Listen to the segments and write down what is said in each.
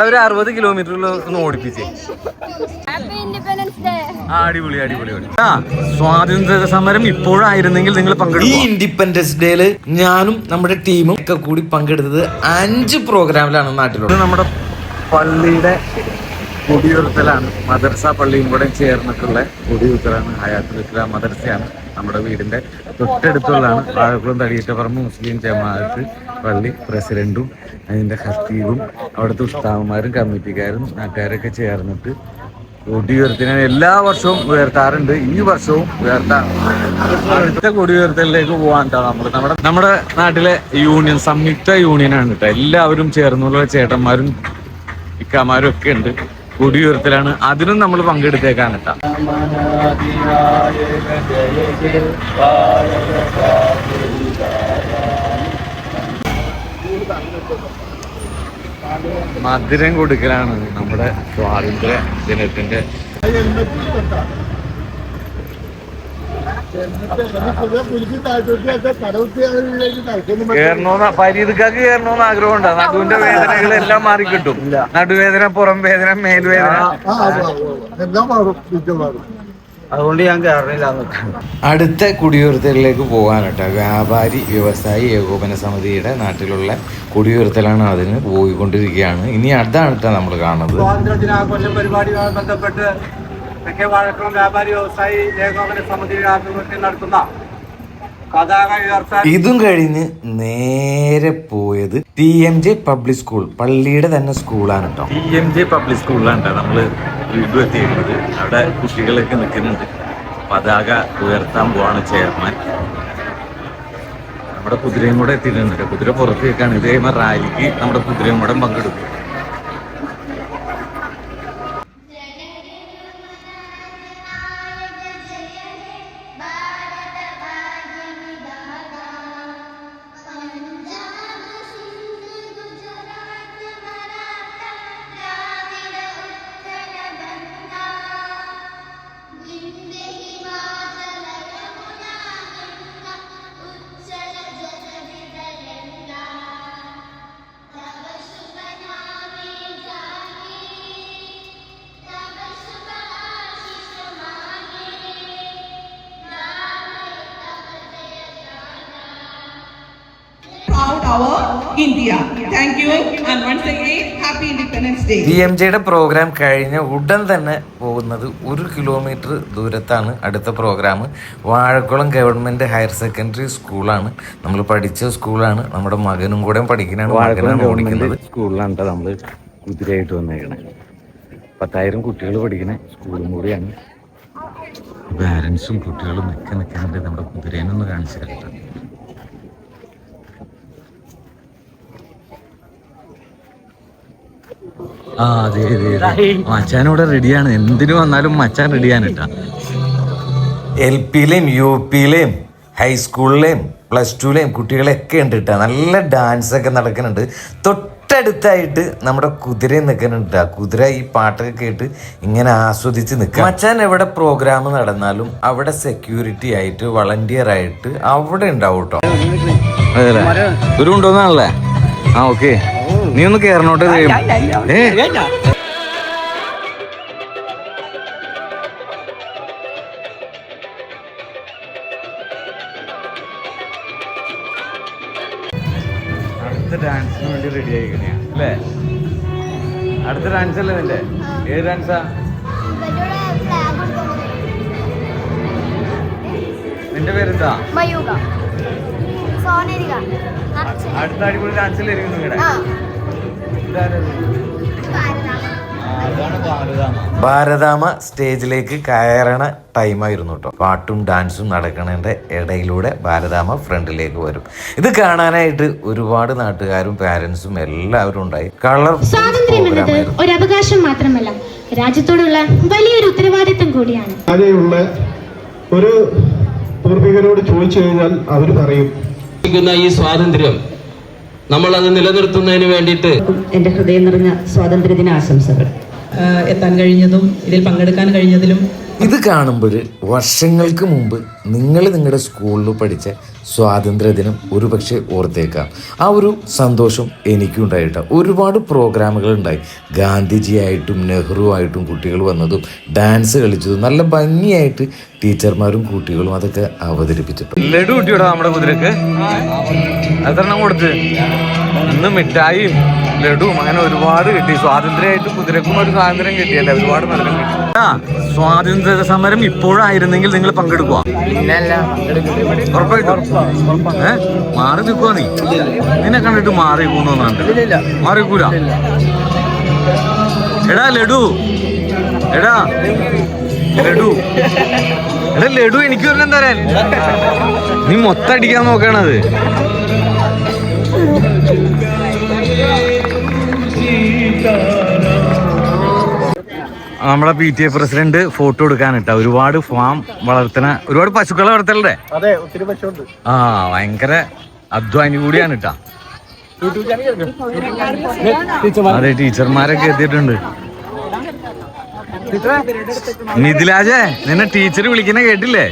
ഒരു 60 കിലോമീറ്ററിൽ ഒന്ന് ഓടിപ്പിച്ചേ. അടിപൊളി അടിപൊളി. സ്വാതന്ത്ര്യ സമരം ഇപ്പോഴായിരുന്നെങ്കിൽ നിങ്ങൾ പങ്കെടുക്കും. ഈ ഇൻഡിപെൻഡൻസ് ഡേയില് ഞാനും നമ്മുടെ ടീമും ഒക്കെ കൂടി പങ്കെടുത്തത് 5 പ്രോഗ്രാമിലാണ് നാട്ടിലുള്ളത്. നമ്മുടെ പള്ളിയുടെ കൊടിയുയർത്തലാണ്. മദർസ പള്ളിയും കൂടെ ചേർന്നിട്ടുള്ള കൊടിയുയർത്തലാണ്. ഹയാത്തുൽ ഇസ്ലാം മദർസയാണ് നമ്മുടെ വീടിന്റെ തൊട്ടടുത്തുള്ളതാണ്. വാഴക്കുളം തടിയേറ്റപ്പറമ്പ് മുസ്ലിം ജമാഅത്ത് പള്ളി പ്രസിഡന്റും അതിന്റെ ഖത്തീബും അവിടുത്തെ ഉസ്താദന്മാരും കമ്മിറ്റിക്കാരും നാട്ടുകാരൊക്കെ ചേർന്നിട്ട് കൊടിയുയർത്തിനാണ് എല്ലാ വർഷവും ഉയർത്താറുണ്ട്. ഈ വർഷവും ഉയർത്താം. അടുത്ത കൊടിയുയർത്തലിലേക്ക് പോകാൻ നമ്മുടെ നാട്ടിലെ യൂണിയൻ, സംയുക്ത യൂണിയനാണ് കേട്ടോ. എല്ലാവരും ചേർന്നുള്ള ചേട്ടന്മാരും ഇക്കാമാരും ഒക്കെ ഉണ്ട്. കൊടിയുയർത്തലാണ്. അതിനും നമ്മൾ പങ്കെടുത്തേക്കാൻ കേട്ടോ. മധുരം കൊടുക്കലാണ് നമ്മുടെ സ്വാതന്ത്ര്യ ദിനത്തിന്റെ. ഫരീദ്ക്കാക്ക് കയറണോന്ന് ആഗ്രഹമുണ്ടോ? നടുവിന്റെ വേദനകളെല്ലാം മാറിക്കിട്ടും. നടുവേദന, പുറം വേദന, മേൽവേദന, അതുകൊണ്ട് ഞാൻ കയറില്ല. അടുത്ത കുടിയുയർത്തലിലേക്ക് പോകാനട്ടോ. വ്യാപാരി വ്യവസായി ഏകോപന സമിതിയുടെ നാട്ടിലുള്ള കുടിയുയർത്തലാണ്. അതിന് പോയിക്കൊണ്ടിരിക്കുകയാണ്. ഇനി അതാണ് നമ്മൾ കാണുന്നത്. സ്വാതന്ത്ര്യദിനാഘോഷ പരിപാടിയുമായി ബന്ധപ്പെട്ട് തെക്കേ വാഴക്കുളം വ്യാപാരി വ്യവസായി ഏകോപന സമിതിയുടെ ആഭിമുഖ്യത്തിൽ നടത്തുന്ന ഇതും കഴിഞ്ഞ് നേരെ പോയത് TMJ പബ്ലിക് സ്കൂൾ, പള്ളിയുടെ തന്നെ സ്കൂളാണ് കേട്ടോ. TMJ പബ്ലിക് സ്കൂളിലാണ് നമ്മള് വീണ്ടും എത്തിയിരുന്നത്. അവിടെ കുട്ടികളൊക്കെ നിൽക്കുന്നുണ്ട്. പതാക ഉയർത്താൻ പോവാണ് ചെയർമാൻ. നമ്മുടെ കുതിരയും കൂടെ എത്തിയിട്ടുണ്ട്. കുതിര പുറത്തേക്കാണ്. ഇത് കഴിയുമ്പോൾ റാലിക്ക് നമ്മുടെ കുതിരയും കൂടെ പങ്കെടുക്കും. India. Thank you and once again happy Independence Day. TMJയുടെ പ്രോഗ്രാം കഴിഞ്ഞ ഉടൻ തന്നെ പോകുന്നത് 1 കിലോമീറ്റർ ദൂരത്താണ് അടുത്ത programme. Vazhakulam government higher secondary സ്കൂളാണ്. നമ്മൾ പഠിച്ച സ്കൂളാണ്. നമ്മുടെ മകനും കൂടെ പഠിക്കുന്നതാണ്. മകനാണ് ഓടിക്കുന്നത്. സ്കൂളിലാണ് നമ്മൾ കുതിരയായിട്ട് വന്നേക്കണേ. 10,000 കുട്ടികൾ പഠിക്കുന്ന സ്കൂളും കൂടിയാണ്. പാരൻസും കുട്ടികളും ഒക്കെ നിൽക്കുന്നുണ്ട്. നമ്മുടെ കുതിരേനൊന്ന് കാണിച്ചു തരട്ടെ. അതെ അതെ, മച്ചാനിവിടെ റെഡിയാണ്. എന്തിനു വന്നാലും മച്ചാൻ റെഡിയാണ് കേട്ടോ. LPയിലെയും UPയിലെയും ഹൈസ്കൂളിലെയും +2ലെയും കുട്ടികളൊക്കെ ഉണ്ട് കേട്ടോ. നല്ല ഡാൻസ് ഒക്കെ നടക്കുന്നുണ്ട്. തൊട്ടടുത്തായിട്ട് നമ്മുടെ കുതിരയും നിൽക്കുന്നുണ്ട് കേട്ടോ. കുതിര ഈ പാട്ടൊക്കെ കേട്ട് ഇങ്ങനെ ആസ്വദിച്ച് നിൽക്കുക. മച്ചാൻ എവിടെ പ്രോഗ്രാം നടന്നാലും അവിടെ സെക്യൂരിറ്റി ആയിട്ട്, വളണ്ടിയർ ആയിട്ട് അവിടെ ഉണ്ടാവും കേട്ടോ. അതെ, ഒരു ഉണ്ടോന്നാണല്ലേ? ഓക്കെ, നീ ഒന്ന് കേറണോട്ട്. അടുത്ത ഡാൻസിന് വേണ്ടി റെഡി ആയിക്കണേ അല്ലേ? അടുത്ത ഡാൻസ് അല്ലേ നിന്റെ? ഏത് ഡാൻസാ നിന്റെ പേരെന്താ? അടുത്ത അടിപൊളി ഡാൻസിലായിരിക്കും നിങ്ങളുടെ. ഭാരതാമ സ്റ്റേജിലേക്ക് കയറണ ടൈമായിരുന്നു കേട്ടോ. പാട്ടും ഡാൻസും നടക്കണതിന്റെ ഇടയിലൂടെ ഭാരതാമ ഫ്രണ്ടിലേക്ക് വരും. ഇത് കാണാനായിട്ട് ഒരുപാട് നാട്ടുകാരും പാരന്റ്സും എല്ലാവരും ഉണ്ടായി. സ്വാതന്ത്ര്യം എന്നത് ഒരു അവകാശം മാത്രമല്ല, രാജ്യത്തോടുള്ള വലിയൊരു ഉത്തരവാദിത്തം കൂടിയാണ്. ഒരു പൂർവികരോട് ചോദിച്ചു കഴിഞ്ഞാൽ അവർ പറയും, ഈ സ്വാതന്ത്ര്യം നമ്മളത് നിലനിർത്തുന്നതിന് വേണ്ടിയിട്ട് എൻ്റെ ഹൃദയം നിറഞ്ഞ സ്വാതന്ത്ര്യദിന ആശംസകൾ. എത്താൻ കഴിഞ്ഞതും ഇതിൽ പങ്കെടുക്കാൻ കഴിഞ്ഞതിലും ഇത് കാണുമ്പോൾ വർഷങ്ങൾക്ക് മുമ്പ് നിങ്ങൾ നിങ്ങളുടെ സ്കൂളിൽ പഠിച്ച സ്വാതന്ത്ര്യദിനം ഒരുപക്ഷെ ഓർത്തേക്കാം. ആ ഒരു സന്തോഷം എനിക്കും ഉണ്ടായിട്ടാണ്. ഒരുപാട് പ്രോഗ്രാമുകൾ ഉണ്ടായി. ഗാന്ധിജിയായിട്ടും നെഹ്റു ആയിട്ടും കുട്ടികൾ വന്നതും ഡാൻസ് കളിച്ചതും നല്ല ഭംഗിയായിട്ട് ടീച്ചർമാരും കുട്ടികളും അതൊക്കെ അവതരിപ്പിച്ചിട്ടുണ്ട്. ലഡു കിട്ടിയോടാ നമ്മുടെ കുതിരക്ക്? അതെണ്ണം കൊടുത്ത് ഇന്ന് മിഠായിയും ലഡുവും അങ്ങനെ ഒരുപാട് കിട്ടി. സ്വാതന്ത്ര്യമായിട്ട് കുതിരക്കും ഒരു സ്വാതന്ത്ര്യം കിട്ടിയല്ലേ, ഒരുപാട് മധുരം കിട്ടി. സ്വാതന്ത്ര്യ സമരം ഇപ്പോഴായിരുന്നെങ്കിൽ നിങ്ങൾ പങ്കെടുക്കുക? ഉറപ്പായിട്ടും മാറി നിൽക്കുവോ? നീ നിന്നെ കണ്ടിട്ട് മാറി കൂന്നോന്നുണ്ട്. മാറിക്കൂല. എടാ ലഡു, എടാ ലഡു, എടാ ലഡു എനിക്ക് വരണം തരാൻ. നീ മൊത്തം അടിക്കാൻ നോക്കണത്. നമ്മളെ PTA പ്രസിഡന്റ് ഫോട്ടോ എടുക്കാനിട്ട ഒരുപാട് ഫാം വളർത്തണ ഒരുപാട് പശുക്കളെ വളർത്തല്ലേ? അതെ, ഒത്തിരി പശുണ്ട്. ആ ഭയങ്കര അധ്വാനി കൂടിയാണ് കേട്ടാ. അതെ, ടീച്ചർമാരൊക്കെ എത്തിയിട്ടുണ്ട്. മിഥിലാജേ, നിന്നെ ടീച്ചർ വിളിക്കുന്ന കേട്ടില്ലേ?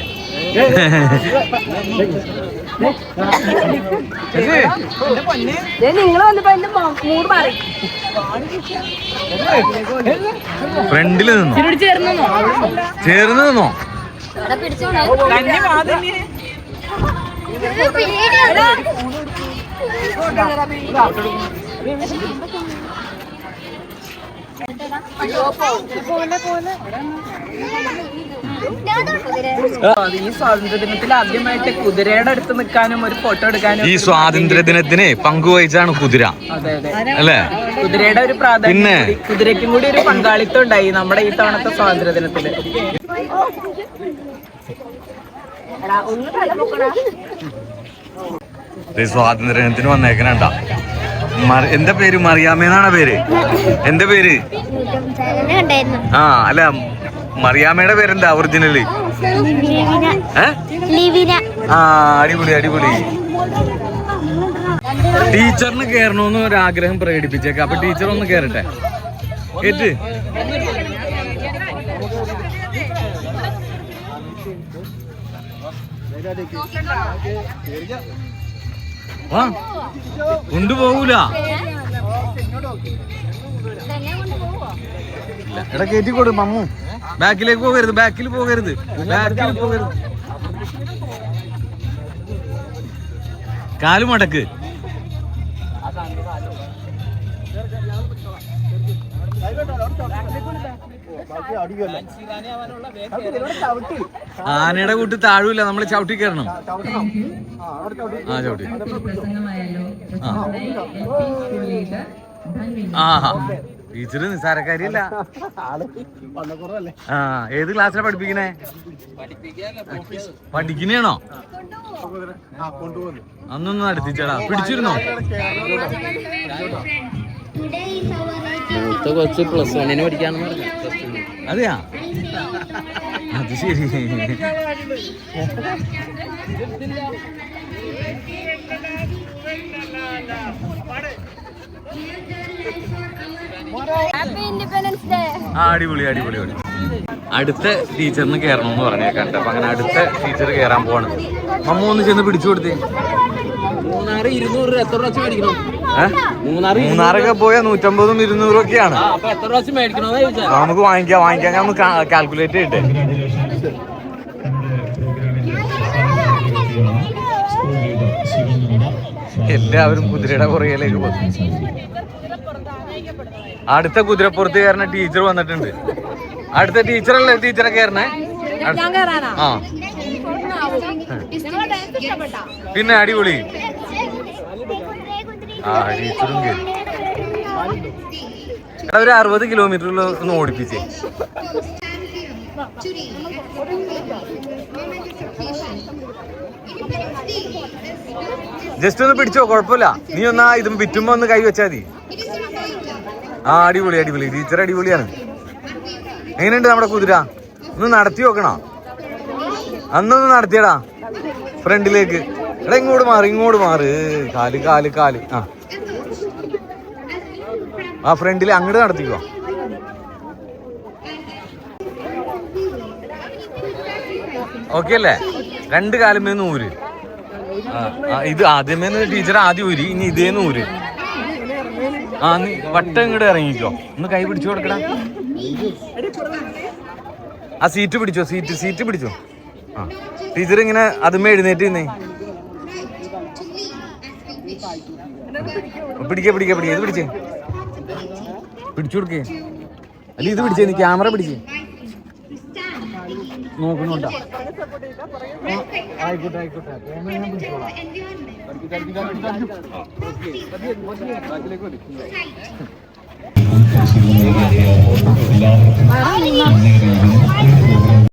ഫ്രണ്ടില് നിന്നോ? ചേർന്ന് നിന്നോ? ഈ സ്വാതന്ത്ര്യ ദിനത്തിൽ ആദ്യമായിട്ട് കുതിരയുടെ അടുത്ത് നിൽക്കാനും ഒരു ഫോട്ടോ എടുക്കാനും ഈ സ്വാതന്ത്ര്യ ദിനത്തിന് പങ്കുവഹിച്ചാണ് കുതിര. അതെ അതെ അല്ലേ? കുതിരയുടെ ഒരു പ്രാധാന്യം, കുതിരയ്ക്കും കൂടി ഒരു പങ്കാളിത്തം ഉണ്ടായി നമ്മുടെ ഈ തവണത്തെ സ്വാതന്ത്ര്യ ദിനത്തില്. സ്വാതന്ത്ര്യ ദിനത്തിന് വന്നേക്കണ എന്താ പേര്? മറിയാമ്മേന്നാണ് പേര്. എന്താ പേര്? ആ അല്ല, മറിയാമ്മയുടെ പേരെന്താ ഒറിജിനല്? ആ അടിപൊളി അടിപൊളി. ടീച്ചറിന് കേറണമെന്ന് ഒരു ആഗ്രഹം പ്രകടിപ്പിച്ചേക്ക. അപ്പൊ ടീച്ചർ ഒന്ന് കേറട്ടെ. കേട്ട് ആ കൊണ്ടുപോകൂല. എടാ കയറ്റിക്കോട് മമ്മു. ബാക്കിലേക്ക് പോകരുത്, ബാക്കിൽ പോകരുത്, ബാക്കിൽ പോകരുത്. കാല് മടക്ക്. ആനയുടെ കൂട്ട് താഴൂല, നമ്മള് ചവിട്ടി കയറണം. ആ ചവിട്ടി. ആ ടീച്ചറ് നിസ്സാരക്കാരിയല്ല. ആ ഏത് ക്ലാസ്സിലാ പഠിപ്പിക്കണേ? പഠിക്കണേണോ? അന്നൊന്ന് നടത്തിച്ചേടാ. പിടിച്ചിരുന്നോ? കൊച്ച് +1 പഠിക്കാന്ന് പറഞ്ഞു. അതെയാ? അത് ശരി. അടിപൊളി അടിപൊളി അടിപൊളി. അടുത്ത ടീച്ചറിന് കയറണമെന്ന് പറഞ്ഞേക്കണ്ട. അപ്പൊ അങ്ങനെ അടുത്ത ടീച്ചർ കയറാൻ പോവാണ്. മമ്മ ഒന്ന് ചെന്ന് പിടിച്ചു കൊടുത്തേ. മൂന്നാറ് 200 എത്ര പ്രാവശ്യം മേടിക്കണം? മൂന്നാറൊക്കെ പോയാൽ 150ഉം 200ഉം ഒക്കെയാണ്. എത്ര പ്രാവശ്യം മേടിക്കണോ? നമുക്ക് വാങ്ങിക്കാം. ഞാൻ ഒന്ന് കാൽക്കുലേറ്റ് ചെയ്യട്ടെ. എല്ലാവരും കുതിരയുടെ പുറകിലേക്ക് പോകും. അടുത്ത കുതിരപ്പുറത്ത് കയറുന്ന ടീച്ചർ വന്നിട്ടുണ്ട്. അടുത്ത ടീച്ചറല്ലേ ടീച്ചറെ കയറണേ? ആ പിന്നെ അടിപൊളി. ആ ടീച്ചറും കയറി. ഒരു 60 കിലോമീറ്ററിൽ ഒന്ന് ഓടിപ്പിച്ചേ. ജസ്റ്റ് ഒന്ന് പിടിച്ചോ, കുഴപ്പമില്ല. നീ ഒന്നാ ഇതും വിറ്റുമ്പോ ഒന്ന് കൈ വെച്ചാ മതി. ആ അടിപൊളി അടിപൊളി. ടീച്ചർ അടിപൊളിയാണ്. എങ്ങനെയുണ്ട് നമ്മുടെ കുതിര? ഒന്ന് നടത്തി നോക്കണോ? അന്നൊന്ന് നടത്തിയടാ ഫ്രണ്ടിലേക്ക്. എടാ ഇങ്ങോട്ട് മാറ്. കാല് കാല് കാല്. ആ ഫ്രണ്ടിൽ അങ്ങോട്ട് നടത്തിക്കോ. ഓക്കെ അല്ലേ? 2 കാലുമേ 100. ഇത് ആദ്യമേ ടീച്ചർ ആദ്യം ഊരി, ഇനി ഇതേന്ന് ഊര്. നീ വട്ടം ഇങ്ങോട്ട് ഇറങ്ങിക്കോ, ഒന്ന് കൈ പിടിച്ചു കൊടുക്കടാ. ആ സീറ്റ് പിടിച്ചോ, സീറ്റ് പിടിച്ചോ. ടീച്ചർ ഇങ്ങനെ അതുമേ എഴുന്നേറ്റ് നിന്നേ. പിടിക്കേ ഇത് പിടിച്ചേ, പിടിച്ചു കൊടുക്കേ. അല്ല ഇത് പിടിച്ചേ, നീ ക്യാമറ പിടിച്ചേ. നോക്കുന്നുണ്ടോ? ആയിക്കോട്ടെ ഞാൻ പിടിച്ചോളാം. എല്ലാവർക്കും